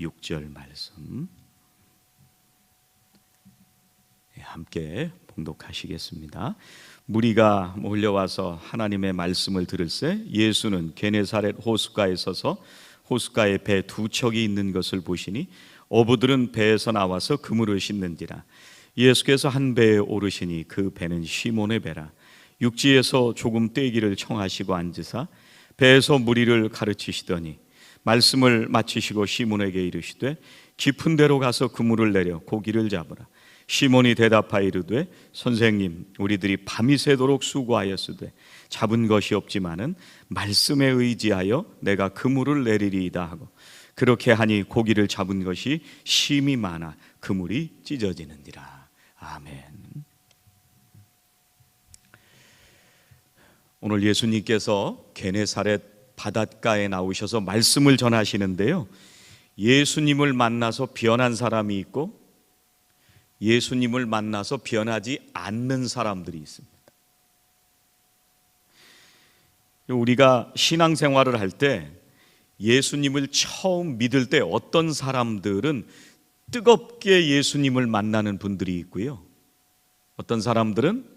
6절 말씀 함께 봉독하시겠습니다. 무리가 몰려와서 하나님의 말씀을 들을새 예수는 게네사렛 호숫가에 서서 호숫가에 배 두 척이 있는 것을 보시니 어부들은 배에서 나와서 그물을 싣는지라. 예수께서 한 배에 오르시니 그 배는 시몬의 배라. 육지에서 조금 떼기를 청하시고 앉으사 배에서 무리를 가르치시더니 말씀을 마치시고 시몬에게 이르시되 깊은 데로 가서 그물을 내려 고기를 잡으라. 시몬이 대답하여 이르되 선생님, 우리들이 밤이 새도록 수고하였으되 잡은 것이 없지만은 말씀에 의지하여 내가 그물을 내리리이다 하고 그렇게 하니 고기를 잡은 것이 심히 많아 그물이 찢어지는지라. 아멘. 오늘 예수님께서 게네사렛 바닷가에 나오셔서 말씀을 전하시는데요, 예수님을 만나서 변한 사람이 있고 예수님을 만나서 변하지 않는 사람들이 있습니다. 우리가 신앙생활을 할 때 예수님을 처음 믿을 때 어떤 사람들은 뜨겁게 예수님을 만나는 분들이 있고요, 어떤 사람들은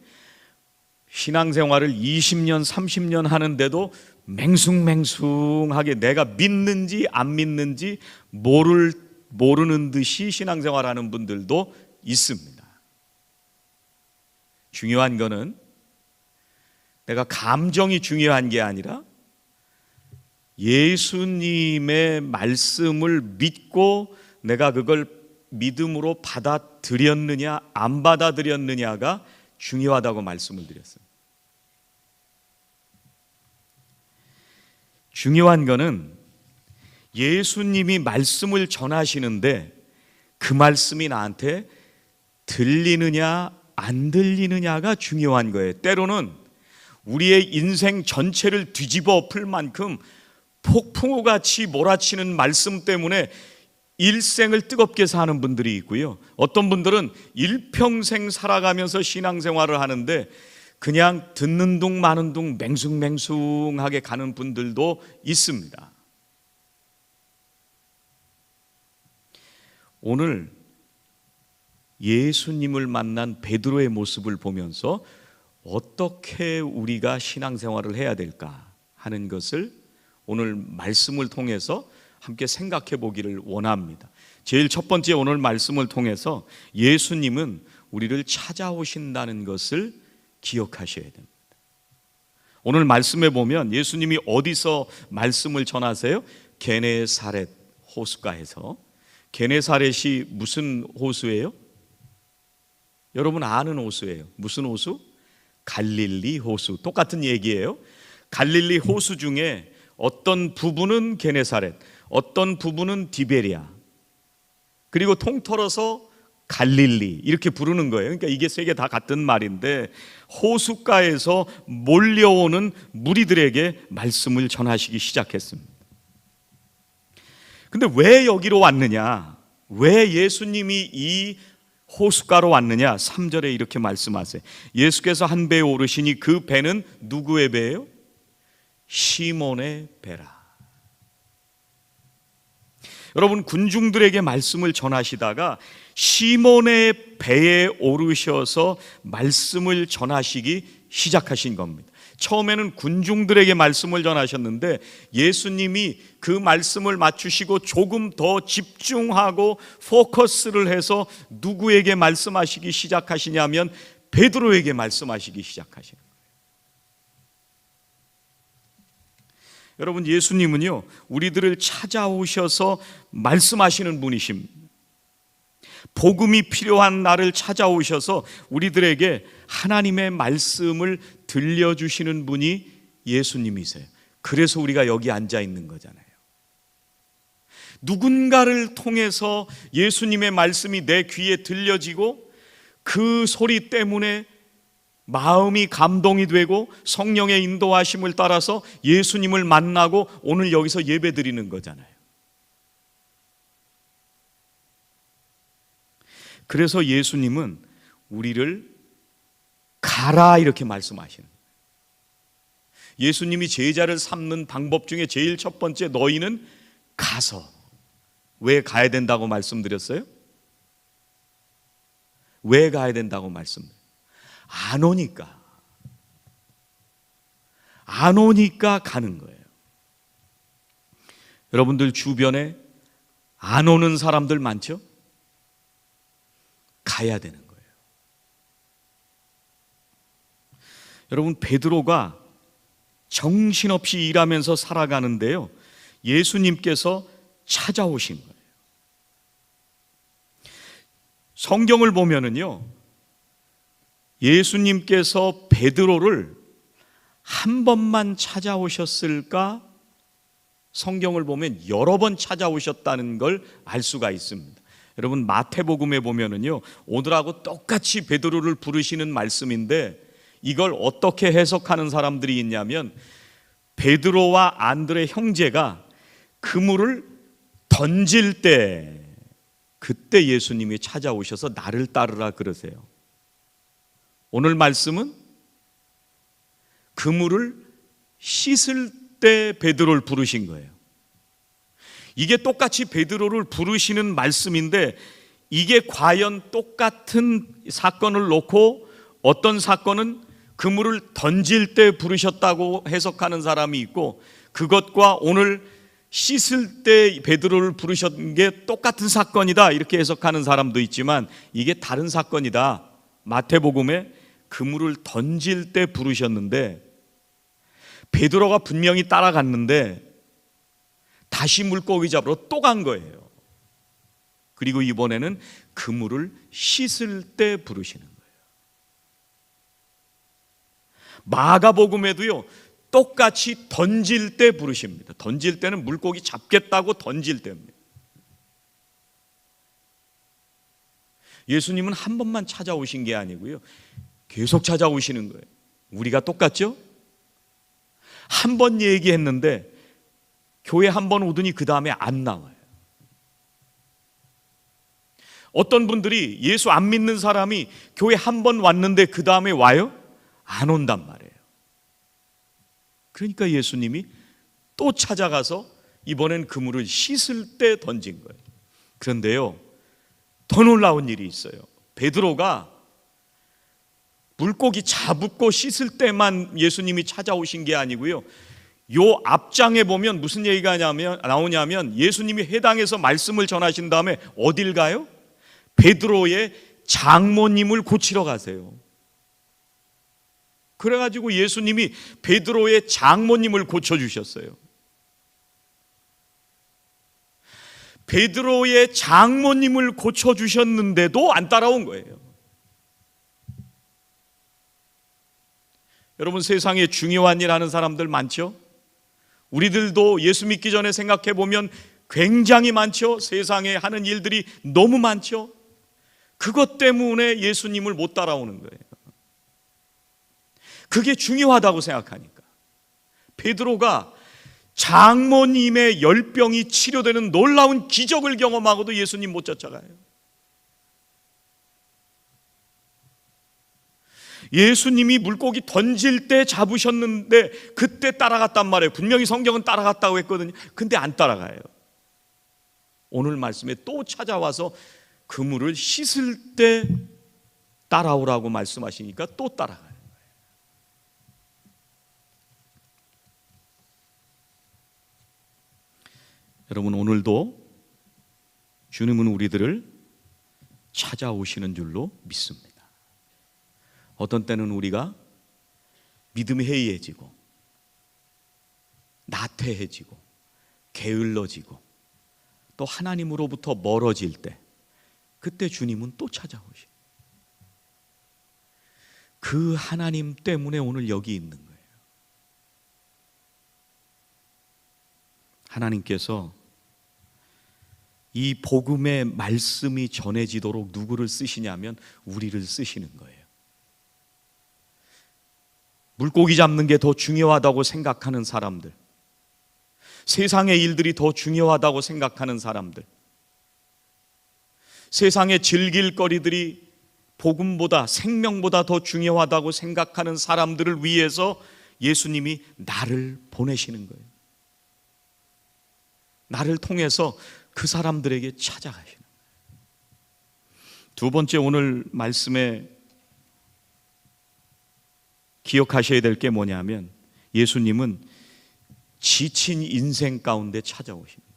신앙생활을 20년, 30년 하는데도 맹숭맹숭하게 내가 믿는지 안 믿는지 모르는 듯이 신앙생활하는 분들도 있습니다. 중요한 거는 내가 감정이 중요한 게 아니라 예수님의 말씀을 믿고 내가 그걸 믿음으로 받아들였느냐 안 받아들였느냐가 중요하다고 말씀을 드렸습니다. 중요한 거는 예수님이 말씀을 전하시는데 그 말씀이 나한테 들리느냐 안 들리느냐가 중요한 거예요. 때로는 우리의 인생 전체를 뒤집어 엎을 만큼 폭풍우같이 몰아치는 말씀 때문에 일생을 뜨겁게 사는 분들이 있고요, 어떤 분들은 일평생 살아가면서 신앙생활을 하는데 그냥 듣는 둥 마는 둥 맹숭맹숭하게 가는 분들도 있습니다. 오늘 예수님을 만난 베드로의 모습을 보면서 어떻게 우리가 신앙생활을 해야 될까 하는 것을 오늘 말씀을 통해서 함께 생각해 보기를 원합니다. 제일 첫 번째, 오늘 말씀을 통해서 예수님은 우리를 찾아오신다는 것을 기억하셔야 됩니다. 오늘 말씀에 보면 예수님이 어디서 말씀을 전하세요? 게네사렛 호숫가에서. 게네사렛이 무슨 호수예요? 여러분 아는 호수예요. 무슨 호수? 갈릴리 호수. 똑같은 얘기예요. 갈릴리 호수 중에 어떤 부분은 게네사렛, 어떤 부분은 디베리아, 그리고 통틀어서 갈릴리 이렇게 부르는 거예요. 그러니까 이게 세 개 다 같은 말인데 호숫가에서 몰려오는 무리들에게 말씀을 전하시기 시작했습니다. 근데 왜 여기로 왔느냐? 왜 예수님이 이 호숫가로 왔느냐? 3절에 이렇게 말씀하세요. 예수께서 한 배에 오르시니 그 배는 누구의 배예요? 시몬의 배라. 여러분, 군중들에게 말씀을 전하시다가 시몬의 배에 오르셔서 말씀을 전하시기 시작하신 겁니다. 처음에는 군중들에게 말씀을 전하셨는데 예수님이 그 말씀을 맞추시고 조금 더 집중하고 포커스를 해서 누구에게 말씀하시기 시작하시냐면 베드로에게 말씀하시기 시작하시는 거예요. 여러분, 예수님은요, 우리들을 찾아오셔서 말씀하시는 분이십니다. 복음이 필요한 나를 찾아오셔서 우리들에게 하나님의 말씀을 들려주시는 분이 예수님이세요. 그래서 우리가 여기 앉아 있는 거잖아요. 누군가를 통해서 예수님의 말씀이 내 귀에 들려지고 그 소리 때문에 마음이 감동이 되고 성령의 인도하심을 따라서 예수님을 만나고 오늘 여기서 예배 드리는 거잖아요. 그래서 예수님은 우리를 가라 이렇게 말씀하시는 거예요. 예수님이 제자를 삼는 방법 중에 제일 첫 번째, 너희는 가서 왜 가야 된다고 말씀드렸어요? 왜 가야 된다고 말씀드려요? 안 오니까. 안 오니까 가는 거예요. 여러분들 주변에 안 오는 사람들 많죠? 가야 되는 거예요. 여러분, 베드로가 정신없이 일하면서 살아가는데요, 예수님께서 찾아오신 거예요. 성경을 보면은요, 예수님께서 베드로를 한 번만 찾아오셨을까? 성경을 보면 여러 번 찾아오셨다는 걸 알 수가 있습니다. 여러분, 마태복음에 보면은요, 오늘하고 똑같이 베드로를 부르시는 말씀인데 이걸 어떻게 해석하는 사람들이 있냐면, 베드로와 안드레 형제가 그물을 던질 때, 그때 예수님이 찾아오셔서 나를 따르라 그러세요. 오늘 말씀은 그물을 씻을 때 베드로를 부르신 거예요. 이게 똑같이 베드로를 부르시는 말씀인데, 이게 과연 똑같은 사건을 놓고 어떤 사건은 그물을 던질 때 부르셨다고 해석하는 사람이 있고, 그것과 오늘 씻을 때 베드로를 부르신 게 똑같은 사건이다 이렇게 해석하는 사람도 있지만, 이게 다른 사건이다. 마태복음에 그물을 던질 때 부르셨는데 베드로가 분명히 따라갔는데 다시 물고기 잡으러 또 간 거예요. 그리고 이번에는 그물을 씻을 때 부르시는 거예요. 마가복음에도요, 똑같이 던질 때 부르십니다. 던질 때는 물고기 잡겠다고 던질 때입니다. 예수님은 한 번만 찾아오신 게 아니고요, 계속 찾아오시는 거예요. 우리가 똑같죠? 한 번 얘기했는데 교회 한 번 오더니 그 다음에 안 나와요. 어떤 분들이 예수 안 믿는 사람이 교회 한 번 왔는데 그 다음에 와요? 안 온단 말이에요. 그러니까 예수님이 또 찾아가서 이번엔 그물을 씻을 때 던진 거예요. 그런데요, 더 놀라운 일이 있어요. 베드로가 물고기 잡고 씻을 때만 예수님이 찾아오신 게 아니고요, 요 앞장에 보면 무슨 얘기가 나오냐면 예수님이 회당에서 말씀을 전하신 다음에 어딜 가요? 베드로의 장모님을 고치러 가세요. 그래가지고 예수님이 베드로의 장모님을 고쳐주셨어요. 베드로의 장모님을 고쳐주셨는데도 안 따라온 거예요. 여러분, 세상에 중요한 일 하는 사람들 많죠? 우리들도 예수 믿기 전에 생각해 보면 굉장히 많죠? 세상에 하는 일들이 너무 많죠? 그것 때문에 예수님을 못 따라오는 거예요. 그게 중요하다고 생각하니까. 베드로가 장모님의 열병이 치료되는 놀라운 기적을 경험하고도 예수님 못 쫓아가요. 예수님이 물고기 던질 때 잡으셨는데 그때 따라갔단 말이에요. 분명히 성경은 따라갔다고 했거든요. 근데 안 따라가요. 오늘 말씀에 또 찾아와서 그물을 씻을 때 따라오라고 말씀하시니까 또 따라가요. 여러분, 오늘도 주님은 우리들을 찾아오시는 줄로 믿습니다. 어떤 때는 우리가 믿음이 해이해지고 나태해지고 게을러지고 또 하나님으로부터 멀어질 때, 그때 주님은 또 찾아오셔요. 그 하나님 때문에 오늘 여기 있는 거예요. 하나님께서 이 복음의 말씀이 전해지도록 누구를 쓰시냐면 우리를 쓰시는 거예요. 물고기 잡는 게 더 중요하다고 생각하는 사람들, 세상의 일들이 더 중요하다고 생각하는 사람들, 세상의 즐길 거리들이 복음보다, 생명보다 더 중요하다고 생각하는 사람들을 위해서 예수님이 나를 보내시는 거예요. 나를 통해서 그 사람들에게 찾아가시는 거예요. 두 번째, 오늘 말씀에 기억하셔야 될 게 뭐냐면 예수님은 지친 인생 가운데 찾아오십니다.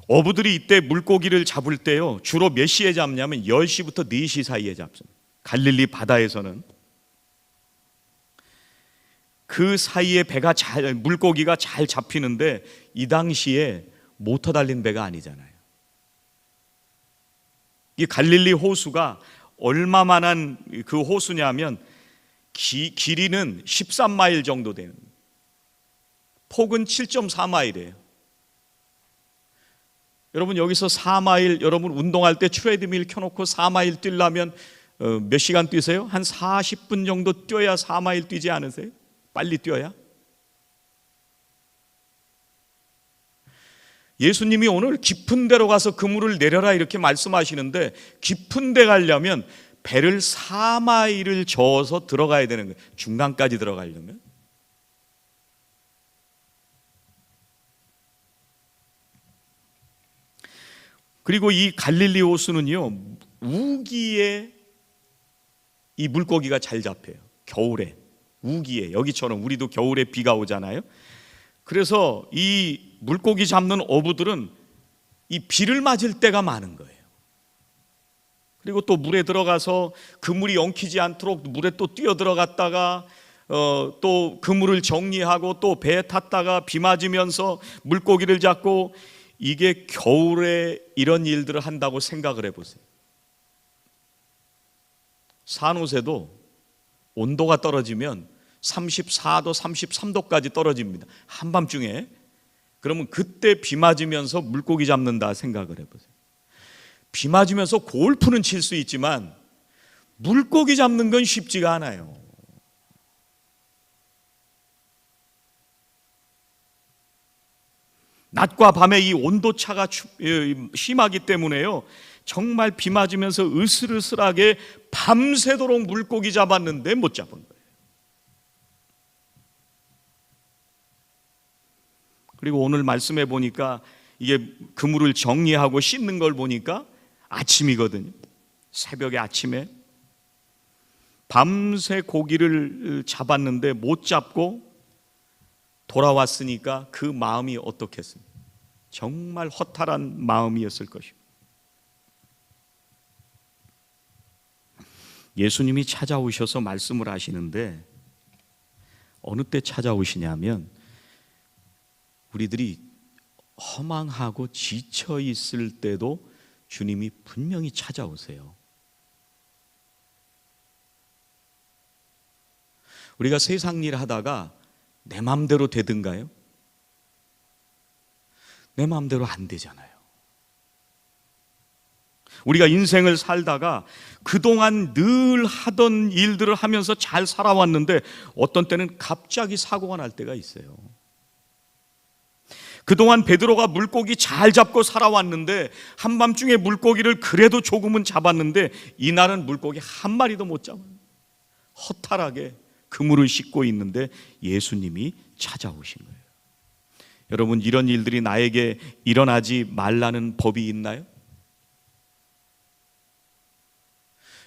어부들이 이때 물고기를 잡을 때요, 주로 몇 시에 잡냐면 10시부터 4시 사이에 잡습니다. 갈릴리 바다에서는 그 사이에 물고기가 잘 잡히는데, 이 당시에 모터 달린 배가 아니잖아요. 이 갈릴리 호수가 얼마만한 그 호수냐면 길이는 13마일 정도 되는, 폭은 7.4마일이에요. 여러분 여기서 4마일, 여러분 운동할 때 트레드밀 켜놓고 4마일 뛰려면 몇 시간 뛰세요? 한 40분 정도 뛰어야 4마일 뛰지 않으세요? 빨리 뛰어야? 예수님이 오늘 깊은 데로 가서 그물을 내려라 이렇게 말씀하시는데, 깊은 데 가려면 배를 4마일을 저어서 들어가야 되는 거예요. 중간까지 들어가려면. 그리고 이 갈릴리 호수는요, 우기에 이 물고기가 잘 잡혀요. 겨울에, 우기에. 여기처럼 우리도 겨울에 비가 오잖아요. 그래서 이 물고기 잡는 어부들은 이 비를 맞을 때가 많은 거예요. 그리고 또 물에 들어가서 그물이 엉키지 않도록 물에 또 뛰어 들어갔다가 또 그물을 정리하고 또 배에 탔다가 비 맞으면서 물고기를 잡고, 이게 겨울에 이런 일들을 한다고 생각을 해보세요. 산호새도 온도가 떨어지면 34도, 33도까지 떨어집니다. 한밤중에. 그러면 그때 비 맞으면서 물고기 잡는다 생각을 해보세요. 비 맞으면서 골프는 칠 수 있지만 물고기 잡는 건 쉽지가 않아요. 낮과 밤의 이 온도차가 심하기 때문에요, 정말 비 맞으면서 으슬으슬하게 밤새도록 물고기 잡았는데 못 잡은 거예요. 그리고 오늘 말씀해 보니까 이게 그물을 정리하고 씻는 걸 보니까 아침이거든요. 새벽에 아침에 밤새 고기를 잡았는데 못 잡고 돌아왔으니까 그 마음이 어떻겠습니까? 정말 허탈한 마음이었을 것입니다. 예수님이 찾아오셔서 말씀을 하시는데, 어느 때 찾아오시냐면 우리들이 허망하고 지쳐 있을 때도 주님이 분명히 찾아오세요. 우리가 세상 일 하다가 내 마음대로 되든가요? 내 마음대로 안 되잖아요. 우리가 인생을 살다가 그동안 늘 하던 일들을 하면서 잘 살아왔는데 어떤 때는 갑자기 사고가 날 때가 있어요. 그동안 베드로가 물고기 잘 잡고 살아왔는데 한밤중에 물고기를 그래도 조금은 잡았는데 이날은 물고기 한 마리도 못 잡아요. 허탈하게 그물을 씻고 있는데 예수님이 찾아오신 거예요. 여러분, 이런 일들이 나에게 일어나지 말라는 법이 있나요?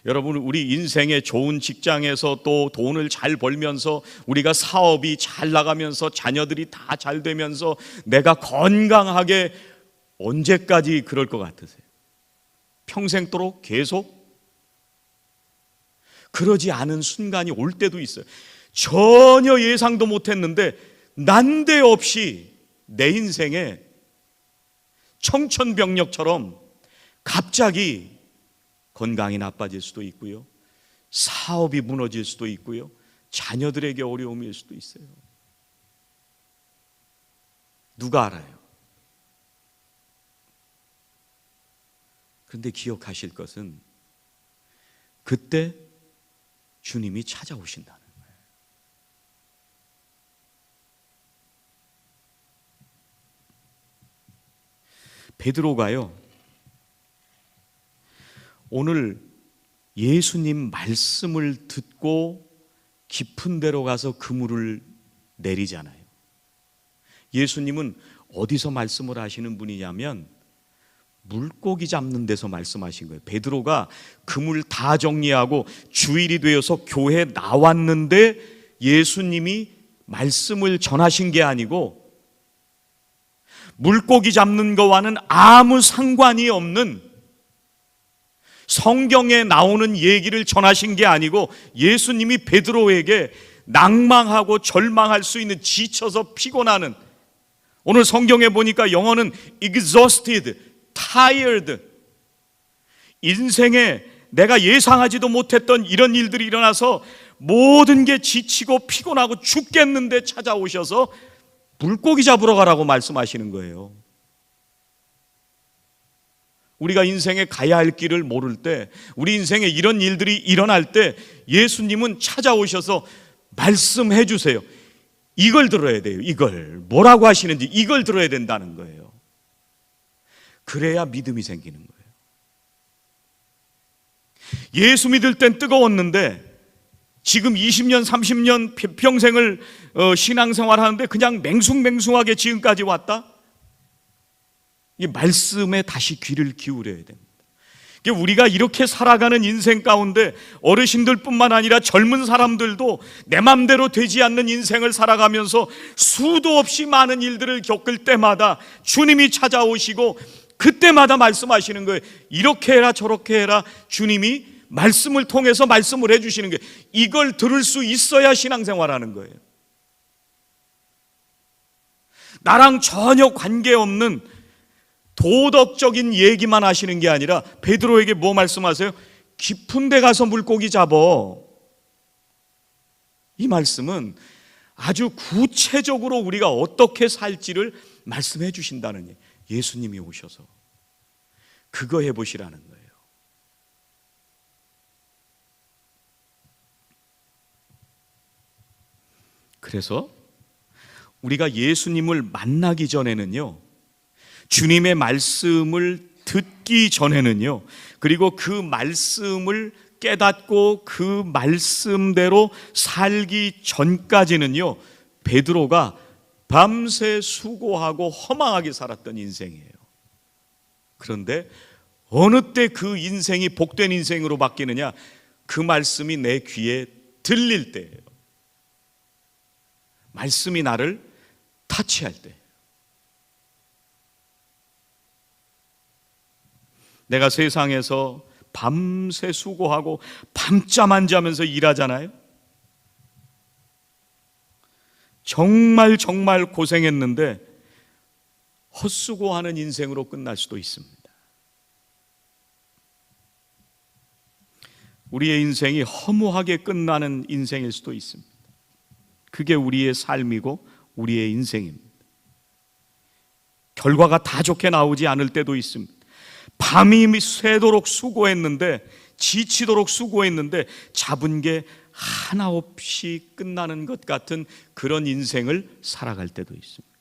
여러분, 우리 인생의 좋은 직장에서 또 돈을 잘 벌면서 우리가 사업이 잘 나가면서 자녀들이 다 잘 되면서 내가 건강하게 언제까지 그럴 것 같으세요? 평생도록 계속? 그러지 않은 순간이 올 때도 있어요. 전혀 예상도 못했는데 난데없이 내 인생에 청천벽력처럼 갑자기 건강이 나빠질 수도 있고요, 사업이 무너질 수도 있고요, 자녀들에게 어려움일 수도 있어요. 누가 알아요? 그런데 기억하실 것은 그때 주님이 찾아오신다는 거예요. 베드로가요, 오늘 예수님 말씀을 듣고 깊은 데로 가서 그물을 내리잖아요. 예수님은 어디서 말씀을 하시는 분이냐면 물고기 잡는 데서 말씀하신 거예요. 베드로가 그물 다 정리하고 주일이 되어서 교회에 나왔는데 예수님이 말씀을 전하신 게 아니고 물고기 잡는 거와는 아무 상관이 없는 성경에 나오는 얘기를 전하신 게 아니고 예수님이 베드로에게 낭망하고 절망할 수 있는, 지쳐서 피곤하는, 오늘 성경에 보니까 영어는 exhausted, tired, 인생에 내가 예상하지도 못했던 이런 일들이 일어나서 모든 게 지치고 피곤하고 죽겠는데 찾아오셔서 물고기 잡으러 가라고 말씀하시는 거예요. 우리가 인생에 가야 할 길을 모를 때, 우리 인생에 이런 일들이 일어날 때 예수님은 찾아오셔서 말씀해 주세요. 이걸 들어야 돼요. 이걸 뭐라고 하시는지 이걸 들어야 된다는 거예요. 그래야 믿음이 생기는 거예요. 예수 믿을 땐 뜨거웠는데 지금 20년 30년 평생을 신앙생활 하는데 그냥 맹숭맹숭하게 지금까지 왔다? 이 말씀에 다시 귀를 기울여야 됩니다. 우리가 이렇게 살아가는 인생 가운데 어르신들뿐만 아니라 젊은 사람들도 내 맘대로 되지 않는 인생을 살아가면서 수도 없이 많은 일들을 겪을 때마다 주님이 찾아오시고 그때마다 말씀하시는 거예요. 이렇게 해라 저렇게 해라. 주님이 말씀을 통해서 말씀을 해주시는 거예요. 이걸 들을 수 있어야 신앙생활하는 거예요. 나랑 전혀 관계없는 도덕적인 얘기만 하시는 게 아니라 베드로에게 뭐 말씀하세요? 깊은 데 가서 물고기 잡어. 이 말씀은 아주 구체적으로 우리가 어떻게 살지를 말씀해 주신다는 얘기예요. 예수님이 오셔서 그거 해보시라는 거예요. 그래서 우리가 예수님을 만나기 전에는요, 주님의 말씀을 듣기 전에는요, 그리고 그 말씀을 깨닫고 그 말씀대로 살기 전까지는요, 베드로가 밤새 수고하고 허망하게 살았던 인생이에요. 그런데 어느 때 그 인생이 복된 인생으로 바뀌느냐? 그 말씀이 내 귀에 들릴 때예요. 말씀이 나를 타치할 때. 내가 세상에서 밤새 수고하고 밤잠 안 자면서 일하잖아요. 정말 고생했는데 헛수고하는 인생으로 끝날 수도 있습니다. 우리의 인생이 허무하게 끝나는 인생일 수도 있습니다. 그게 우리의 삶이고 우리의 인생입니다. 결과가 다 좋게 나오지 않을 때도 있습니다. 밤이 새도록 수고했는데, 지치도록 수고했는데 잡은 게 하나 없이 끝나는 것 같은 그런 인생을 살아갈 때도 있습니다.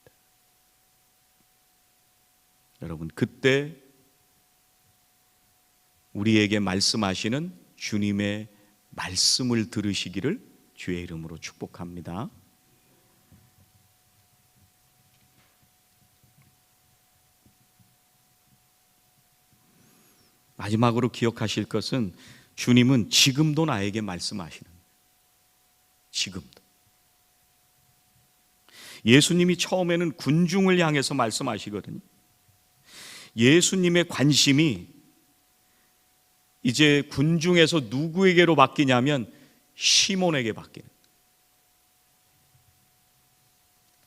여러분, 그때 우리에게 말씀하시는 주님의 말씀을 들으시기를 주의 이름으로 축복합니다. 마지막으로 기억하실 것은 주님은 지금도 나에게 말씀하시는 거예요. 지금도. 예수님이 처음에는 군중을 향해서 말씀하시거든요. 예수님의 관심이 이제 군중에서 누구에게로 바뀌냐면 시몬에게 바뀌는 거예요.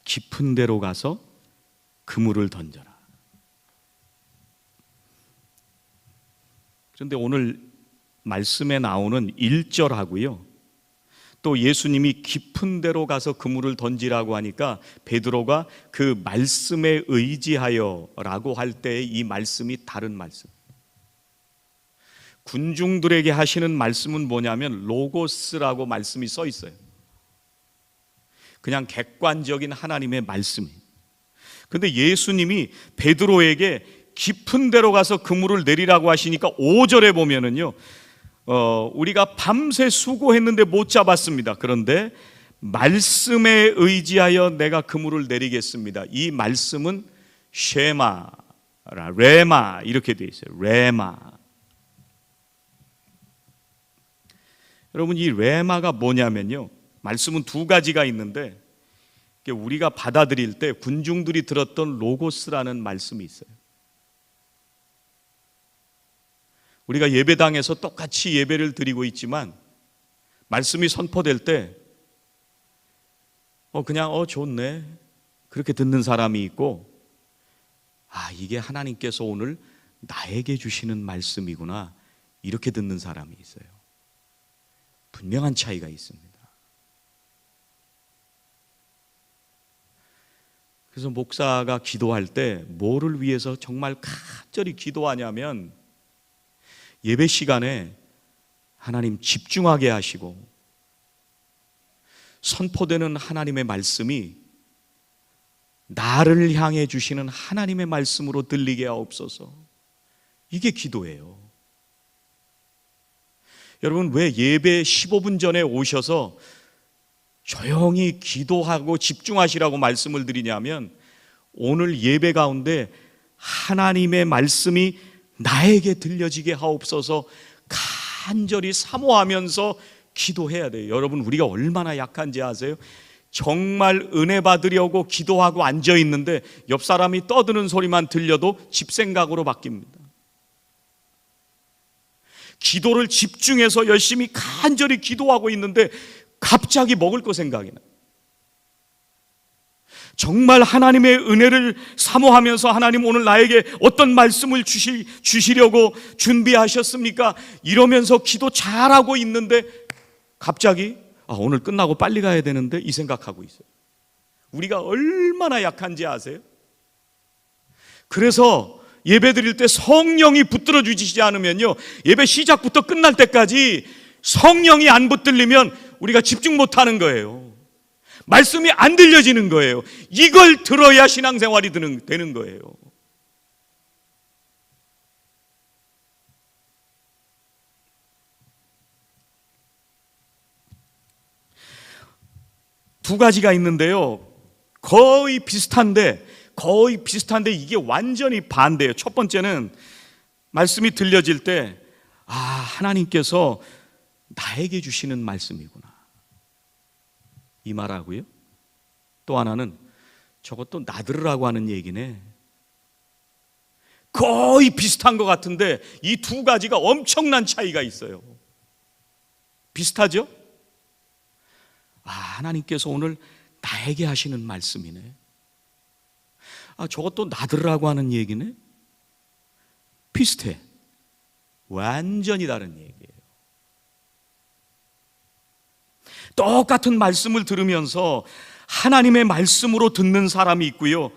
깊은 데로 가서 그물을 던져라. 그런데 오늘 말씀에 나오는 1절하고요, 또 예수님이 깊은 데로 가서 그물을 던지라고 하니까 베드로가 그 말씀에 의지하여 라고 할 때 이 말씀이 다른 말씀. 군중들에게 하시는 말씀은 뭐냐면 로고스라고 말씀이 써 있어요. 그냥 객관적인 하나님의 말씀이에요. 그런데 예수님이 베드로에게 깊은 데로 가서 그물을 내리라고 하시니까 5절에 보면은요, 우리가 밤새 수고했는데 못 잡았습니다. 그런데 말씀에 의지하여 내가 그물을 내리겠습니다. 이 말씀은 쉐마, 레마 이렇게 되어 있어요. 레마. 여러분, 이 레마가 뭐냐면요, 말씀은 두 가지가 있는데 우리가 받아들일 때 군중들이 들었던 로고스라는 말씀이 있어요. 우리가 예배당에서 똑같이 예배를 드리고 있지만 말씀이 선포될 때 그냥 좋네 그렇게 듣는 사람이 있고, 이게 하나님께서 오늘 나에게 주시는 말씀이구나 이렇게 듣는 사람이 있어요. 분명한 차이가 있습니다. 그래서 목사가 기도할 때 뭐를 위해서 정말 간절히 기도하냐면, 예배 시간에 하나님 집중하게 하시고 선포되는 하나님의 말씀이 나를 향해 주시는 하나님의 말씀으로 들리게 하옵소서. 이게 기도예요. 여러분, 왜 예배 15분 전에 오셔서 조용히 기도하고 집중하시라고 말씀을 드리냐면, 오늘 예배 가운데 하나님의 말씀이 나에게 들려지게 하옵소서 간절히 사모하면서 기도해야 돼요. 여러분, 우리가 얼마나 약한지 아세요? 정말 은혜 받으려고 기도하고 앉아 있는데 옆 사람이 떠드는 소리만 들려도 집 생각으로 바뀝니다. 기도를 집중해서 열심히 간절히 기도하고 있는데 갑자기 먹을 거 생각이 나요. 정말 하나님의 은혜를 사모하면서 하나님 오늘 나에게 어떤 말씀을 주시려고 준비하셨습니까? 이러면서 기도 잘하고 있는데 갑자기 오늘 끝나고 빨리 가야 되는데 이 생각하고 있어요. 우리가 얼마나 약한지 아세요? 그래서 예배 드릴 때 성령이 붙들어 주시지 않으면요, 예배 시작부터 끝날 때까지 성령이 안 붙들리면 우리가 집중 못하는 거예요. 말씀이 안 들려지는 거예요. 이걸 들어야 신앙생활이 되는 거예요. 두 가지가 있는데요, 거의 비슷한데 이게 완전히 반대예요. 첫 번째는 말씀이 들려질 때 하나님께서 나에게 주시는 말씀이구나 이 말하고요, 또 하나는 저것도 나들으라고 하는 얘기네. 거의 비슷한 것 같은데 이 두 가지가 엄청난 차이가 있어요. 비슷하죠? 하나님께서 오늘 나에게 하시는 말씀이네. 저것도 나들으라고 하는 얘기네. 비슷해. 완전히 다른 얘기예요. 똑같은 말씀을 들으면서 하나님의 말씀으로 듣는 사람이 있고요,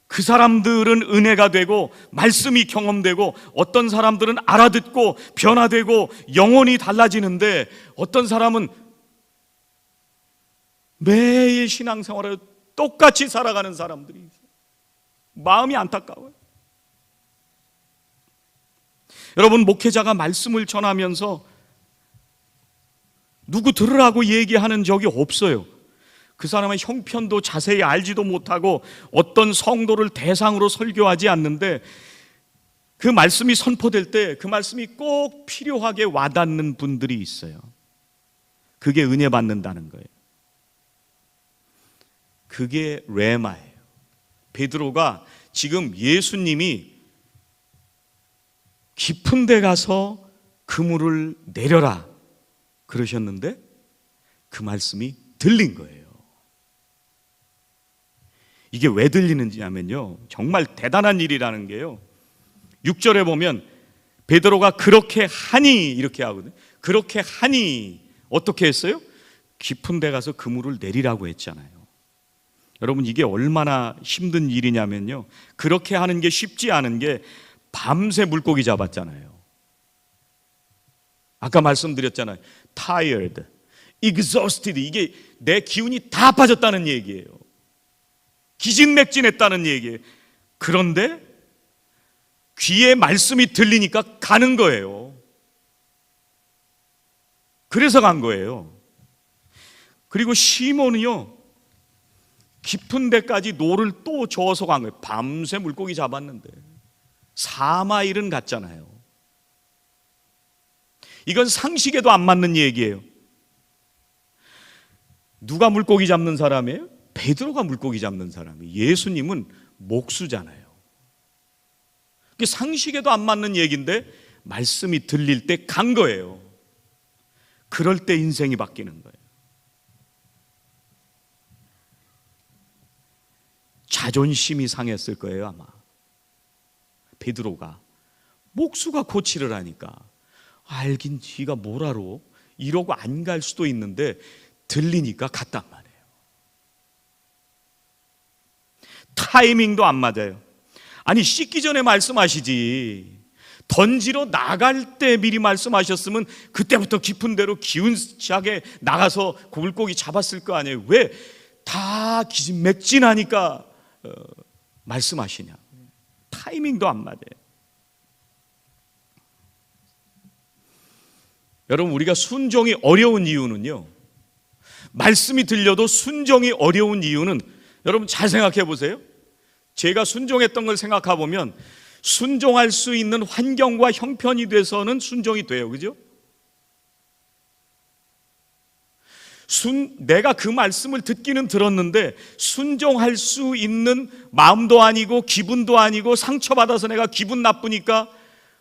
그 사람들은 은혜가 되고 말씀이 경험되고, 어떤 사람들은 알아듣고 변화되고 영혼이 달라지는데, 어떤 사람은 매일 신앙생활을 똑같이 살아가는 사람들이 있어요. 마음이 안타까워요. 여러분, 목회자가 말씀을 전하면서 누구 들으라고 얘기하는 적이 없어요. 그 사람의 형편도 자세히 알지도 못하고 어떤 성도를 대상으로 설교하지 않는데, 그 말씀이 선포될 때 그 말씀이 꼭 필요하게 와닿는 분들이 있어요. 그게 은혜 받는다는 거예요. 그게 레마예요. 베드로가 지금 예수님이 깊은 데 가서 그물을 내려라 그러셨는데 그 말씀이 들린 거예요. 이게 왜 들리는지 하면요, 정말 대단한 일이라는 게요, 6절에 보면 베드로가 그렇게 하니 이렇게 하거든요. 그렇게 하니 어떻게 했어요? 깊은 데 가서 그물을 내리라고 했잖아요. 여러분, 이게 얼마나 힘든 일이냐면요, 그렇게 하는 게 쉽지 않은 게 밤새 물고기 잡았잖아요. 아까 말씀드렸잖아요. tired, exhausted, 이게 내 기운이 다 빠졌다는 얘기예요. 기진맥진했다는 얘기예요. 그런데 귀에 말씀이 들리니까 가는 거예요. 그래서 간 거예요. 그리고 시몬은요, 깊은 데까지 노를 또 저어서 간 거예요. 밤새 물고기 잡았는데 4마일은 갔잖아요. 이건 상식에도 안 맞는 얘기예요. 누가 물고기 잡는 사람이에요? 베드로가 물고기 잡는 사람이에요. 예수님은 목수잖아요. 그게 상식에도 안 맞는 얘기인데 말씀이 들릴 때 간 거예요. 그럴 때 인생이 바뀌는 거예요. 자존심이 상했을 거예요, 아마. 베드로가 목수가 코치를 하니까 알긴 지가 뭘 알아? 이러고 안 갈 수도 있는데 들리니까 갔단 말이에요. 타이밍도 안 맞아요. 아니, 씻기 전에 말씀하시지. 던지러 나갈 때 미리 말씀하셨으면 그때부터 깊은 데로 기운차게 나가서 물고기 잡았을 거 아니에요. 왜 다 기진맥진하니까 말씀하시냐. 타이밍도 안 맞아요. 여러분, 우리가 순종이 어려운 이유는요, 말씀이 들려도 순종이 어려운 이유는, 여러분 잘 생각해 보세요. 제가 순종했던 걸 생각해 보면 순종할 수 있는 환경과 형편이 돼서는 순종이 돼요. 그죠? 내가 그 말씀을 듣기는 들었는데 순종할 수 있는 마음도 아니고 기분도 아니고, 상처받아서 내가 기분 나쁘니까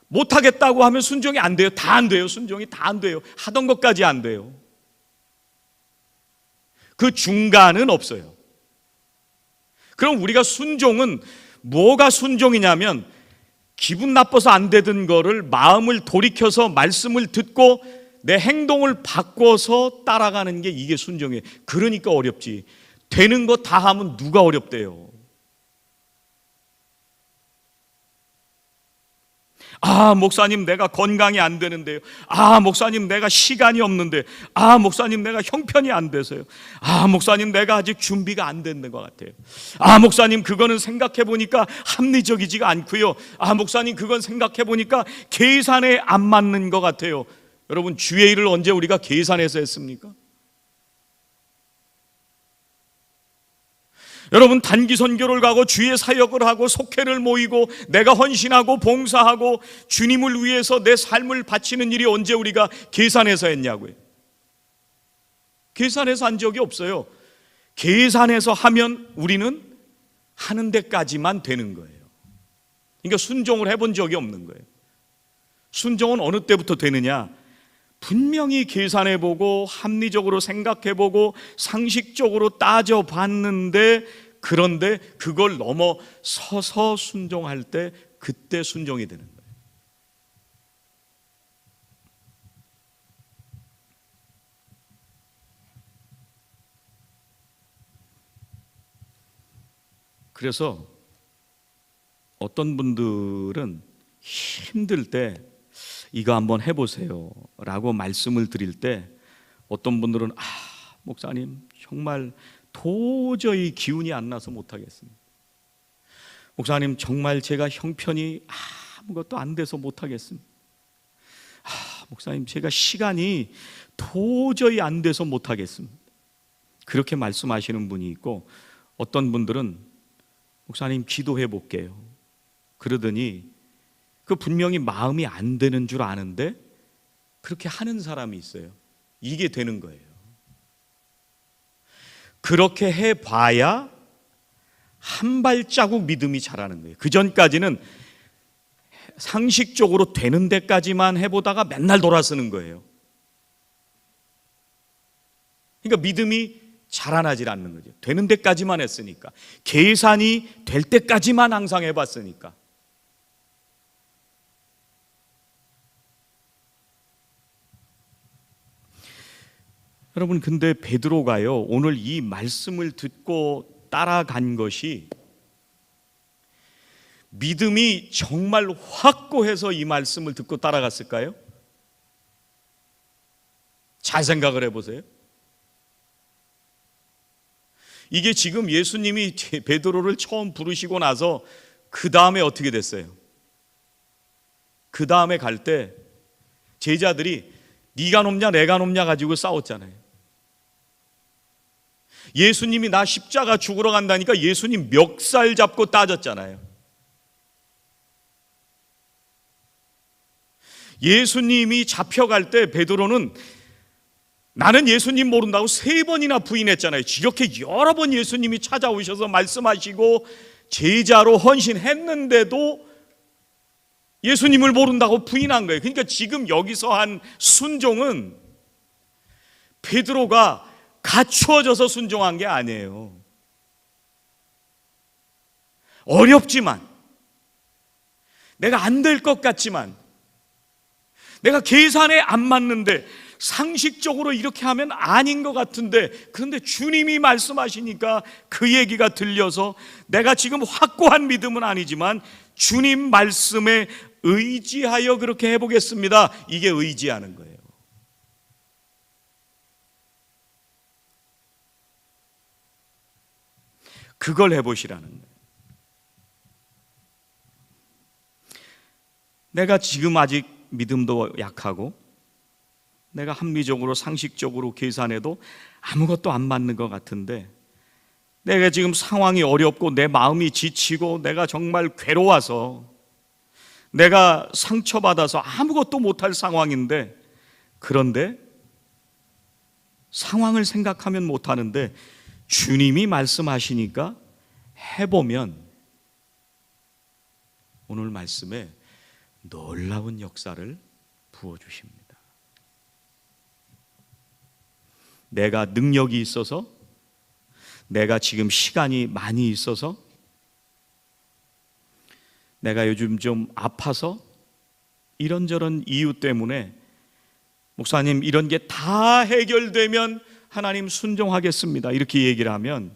못하겠다고 하면 순종이 안 돼요. 다 안 돼요. 순종이 다 안 돼요. 하던 것까지 안 돼요. 그 중간은 없어요. 그럼 우리가 순종은 뭐가 순종이냐면, 기분 나빠서 안 되던 거를 마음을 돌이켜서 말씀을 듣고 내 행동을 바꿔서 따라가는 게, 이게 순종이에요. 그러니까 어렵지. 되는 거 다 하면 누가 어렵대요. 아, 목사님 내가 건강이 안 되는데요. 아, 목사님 내가 시간이 없는데. 아, 목사님 내가 형편이 안 돼서요. 아, 목사님 내가 아직 준비가 안 됐는 것 같아요. 아, 목사님 그거는 생각해 보니까 합리적이지가 않고요. 아, 목사님 그건 생각해 보니까 계산에 안 맞는 것 같아요. 여러분, 주의 일을 언제 우리가 계산해서 했습니까? 여러분, 단기 선교를 가고 주의 사역을 하고 속회를 모이고 내가 헌신하고 봉사하고 주님을 위해서 내 삶을 바치는 일이 언제 우리가 계산해서 했냐고요. 계산해서 한 적이 없어요. 계산해서 하면 우리는 하는 데까지만 되는 거예요. 그러니까 순종을 해본 적이 없는 거예요. 순종은 어느 때부터 되느냐? 분명히 계산해보고 합리적으로 생각해보고 상식적으로 따져봤는데, 그런데 그걸 넘어서서 순종할 때, 그때 순종이 되는 거예요. 그래서 어떤 분들은 힘들 때 이거 한번 해보세요 라고 말씀을 드릴 때, 어떤 분들은 목사님 정말 도저히 기운이 안 나서 못하겠습니다. 목사님 정말 제가 형편이 아무것도 안 돼서 못하겠습니다. 목사님 제가 시간이 도저히 안 돼서 못하겠습니다. 그렇게 말씀하시는 분이 있고, 어떤 분들은 목사님 기도해 볼게요 그러더니 그 분명히 마음이 안 되는 줄 아는데 그렇게 하는 사람이 있어요. 이게 되는 거예요. 그렇게 해봐야 한 발자국 믿음이 자라는 거예요. 그 전까지는 상식적으로 되는 데까지만 해보다가 맨날 돌아서는 거예요. 그러니까 믿음이 자라나질 않는 거죠. 되는 데까지만 했으니까, 계산이 될 때까지만 항상 해봤으니까. 여러분, 근데 베드로가요, 오늘 이 말씀을 듣고 따라간 것이 믿음이 정말 확고해서 이 말씀을 듣고 따라갔을까요? 잘 생각을 해보세요. 이게 지금 예수님이 베드로를 처음 부르시고 나서 그 다음에 어떻게 됐어요? 그 다음에 갈 때 제자들이 네가 높냐 내가 높냐 가지고 싸웠잖아요. 예수님이 나 십자가 죽으러 간다니까 예수님 멱살 잡고 따졌잖아요. 예수님이 잡혀갈 때 베드로는 나는 예수님 모른다고 3번이나 부인했잖아요. 이렇게 여러 번 예수님이 찾아오셔서 말씀하시고 제자로 헌신했는데도 예수님을 모른다고 부인한 거예요. 그러니까 지금 여기서 한 순종은 베드로가 갖추어져서 순종한 게 아니에요. 어렵지만, 내가 안 될 것 같지만, 내가 계산에 안 맞는데, 상식적으로 이렇게 하면 아닌 것 같은데, 그런데 주님이 말씀하시니까 그 얘기가 들려서 내가 지금 확고한 믿음은 아니지만 주님 말씀에 의지하여 그렇게 해보겠습니다. 이게 의지하는 거예요. 그걸 해보시라는 거예요. 내가 지금 아직 믿음도 약하고 내가 합리적으로 상식적으로 계산해도 아무것도 안 맞는 것 같은데, 내가 지금 상황이 어렵고 내 마음이 지치고 내가 정말 괴로워서 내가 상처받아서 아무것도 못할 상황인데, 그런데 상황을 생각하면 못하는데 주님이 말씀하시니까 해보면 오늘 말씀에 놀라운 역사를 부어주십니다. 내가 능력이 있어서, 내가 지금 시간이 많이 있어서, 내가 요즘 좀 아파서, 이런저런 이유 때문에 목사님 이런 게 다 해결되면 하나님 순종하겠습니다, 이렇게 얘기를 하면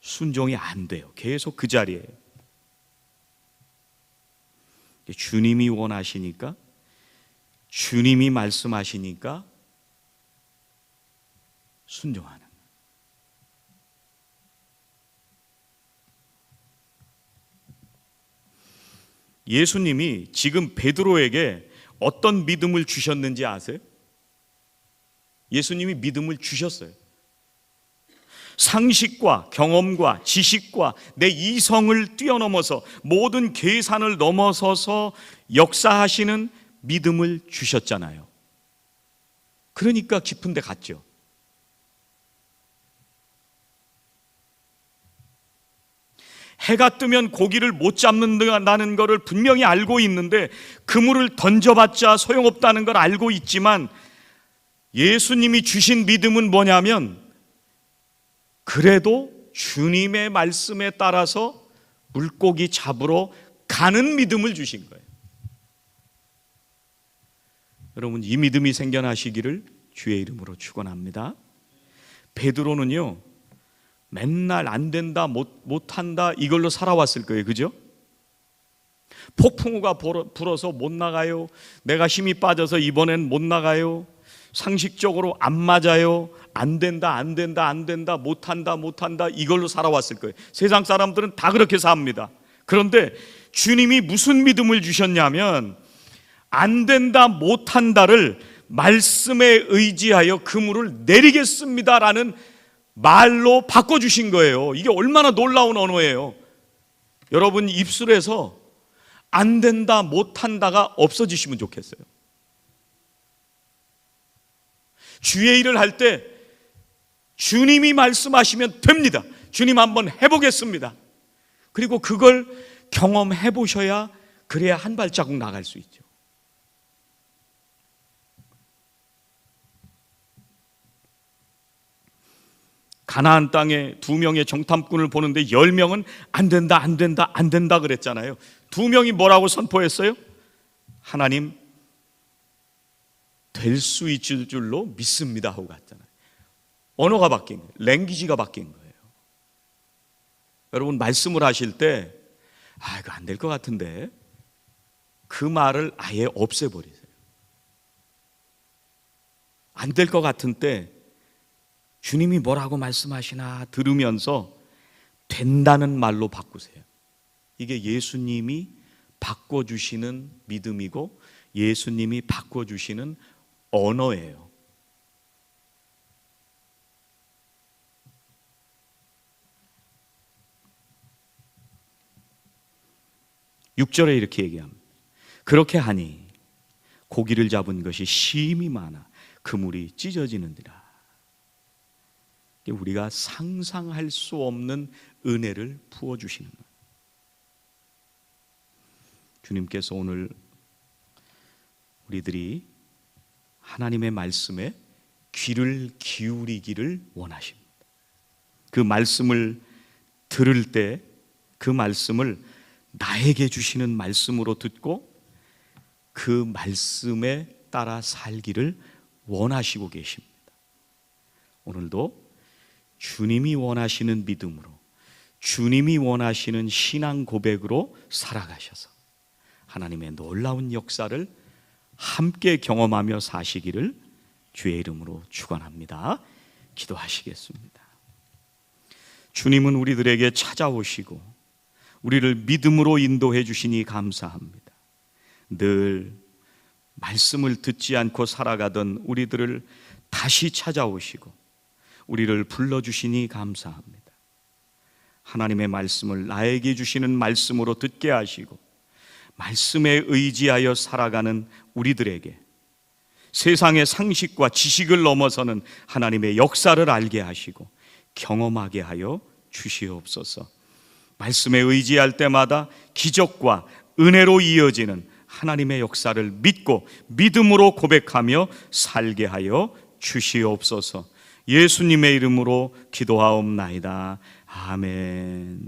순종이 안 돼요. 계속 그 자리에요. 주님이 원하시니까, 주님이 말씀하시니까 순종하는. 예수님이 지금 베드로에게 어떤 믿음을 주셨는지 아세요? 예수님이 믿음을 주셨어요. 상식과 경험과 지식과 내 이성을 뛰어넘어서 모든 계산을 넘어서서 역사하시는 믿음을 주셨잖아요. 그러니까 깊은 데 갔죠. 해가 뜨면 고기를 못 잡는다는 것을 분명히 알고 있는데 그물을 던져봤자 소용없다는 걸 알고 있지만, 예수님이 주신 믿음은 뭐냐면 그래도 주님의 말씀에 따라서 물고기 잡으러 가는 믿음을 주신 거예요. 여러분, 이 믿음이 생겨나시기를 주의 이름으로 축원합니다. 베드로는요, 맨날 안 된다, 못한다 이걸로 살아왔을 거예요. 그죠? 폭풍우가 불어서 못 나가요. 내가 힘이 빠져서 이번엔 못 나가요. 상식적으로 안 맞아요. 안 된다, 못한다 이걸로 살아왔을 거예요. 세상 사람들은 다 그렇게 삽니다. 그런데 주님이 무슨 믿음을 주셨냐면, 안 된다, 못한다를 말씀에 의지하여 그물을 내리겠습니다라는 말로 바꿔주신 거예요. 이게 얼마나 놀라운 언어예요. 여러분 입술에서 안 된다, 못한다가 없어지시면 좋겠어요. 주의 일을 할 때 주님이 말씀하시면 됩니다. 주님 한번 해보겠습니다. 그리고 그걸 경험해 보셔야, 그래야 한 발자국 나갈 수 있죠. 가나안 땅에 2명의 정탐꾼을 보는데 10명은 안 된다 그랬잖아요. 2명이 뭐라고 선포했어요? 하나님 될 수 있을 줄로 믿습니다 하고 갔잖아요. 언어가 바뀐 거예요. 랭귀지가 바뀐 거예요. 여러분 말씀을 하실 때 이거 안 될 것 같은데, 그 말을 아예 없애버리세요. 안 될 것 같은 때 주님이 뭐라고 말씀하시나 들으면서 된다는 말로 바꾸세요. 이게 예수님이 바꿔주시는 믿음이고 예수님이 바꿔주시는 언어예요. 6절에 이렇게 얘기합니다. 그렇게 하니 고기를 잡은 것이 심히 많아 그물이 찢어지는지라. 우리가 상상할 수 없는 은혜를 부어주시는 거예요. 주님께서 오늘 우리들이 하나님의 말씀에 귀를 기울이기를 원하십니다. 그 말씀을 들을 때 그 말씀을 나에게 주시는 말씀으로 듣고 그 말씀에 따라 살기를 원하시고 계십니다. 오늘도 주님이 원하시는 믿음으로, 주님이 원하시는 신앙 고백으로 살아가셔서 하나님의 놀라운 역사를 함께 경험하며 사시기를 주의 이름으로 축원합니다. 기도하시겠습니다. 주님은 우리들에게 찾아오시고 우리를 믿음으로 인도해 주시니 감사합니다. 늘 말씀을 듣지 않고 살아가던 우리들을 다시 찾아오시고 우리를 불러주시니 감사합니다. 하나님의 말씀을 나에게 주시는 말씀으로 듣게 하시고 말씀에 의지하여 살아가는 우리들에게 세상의 상식과 지식을 넘어서는 하나님의 역사를 알게 하시고 경험하게 하여 주시옵소서. 말씀에 의지할 때마다 기적과 은혜로 이어지는 하나님의 역사를 믿고 믿음으로 고백하며 살게 하여 주시옵소서. 예수님의 이름으로 기도하옵나이다. 아멘.